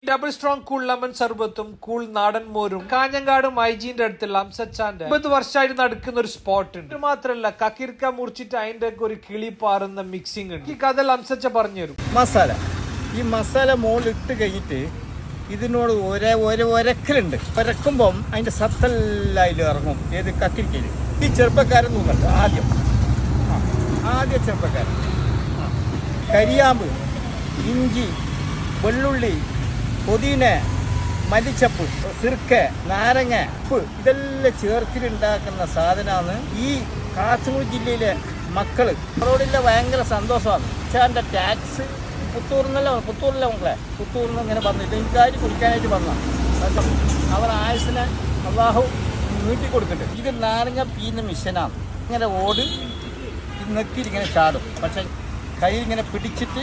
Double strong cool lemon സർബത്തും cool നാടൻ മോരും കാഞ്ഞങ്ങാട് മൈജീന്റെ അടുത്തുള്ള അംസച്ചാന്റെ 50 വർഷമായിട്ട് നടക്കുന്ന ഒരു സ്പോട്ട് ഉണ്ട്. ഇത് മാത്രല്ല കക്കിർക്ക മുറിച്ചിട്ട് അതിന്റെ ഒക്കെ ഒരു കിളി പാറുന്ന മിക്സിംഗ് ഉണ്ട്. ഈ കഥ അംസച്ച പറഞ്ഞു തരും. മസാല ഈ മസാല മുകളിൽ ഇട്ട് കഴിഞ്ഞിട്ട് ഇതിനോട് ഒരക്കലുണ്ട്. ഒരക്കുമ്പം അതിന്റെ സത്തെല്ലാം അതിൽ ഇറങ്ങും. ഏത് കക്കിരിക്കയിൽ ഈ ചെറുപ്പക്കാരൻ നോക്കണ്ട. ആദ്യ ചെറുപ്പക്കാരൻ കരിയാമ്പ്, ഇഞ്ചി, വെള്ളുള്ളി, പുതിന, മല്ലിച്ചപ്പ്, സിർക്ക, നാരങ്ങ, ഉപ്പ് ഇതെല്ലാം ചേർത്തിട്ടുണ്ടാക്കുന്ന സാധനമാണ്. ഈ കാസർഗോഡ് ജില്ലയിലെ മക്കള് അവരോടില്ല ഭയങ്കര സന്തോഷമാണ്. പക്ഷേ ടാക്സ് പുത്തൂറിനല്ല മക്കളെ പുത്തൂറിന് ഇങ്ങനെ വന്നിട്ട് എനിക്കാര് കുടിക്കാനായിട്ട് വന്ന അവർ ആയുസിനെ അള്ളാഹു നീട്ടിക്കൊടുക്കുന്നുണ്ട്. ഇത് നാരങ്ങ പീന്ന മിഷനാണ്. ഇങ്ങനെ ഓട് നെക്കിലിങ്ങനെ ചാടും. പക്ഷെ കൈ ഇങ്ങനെ പിടിച്ചിട്ട്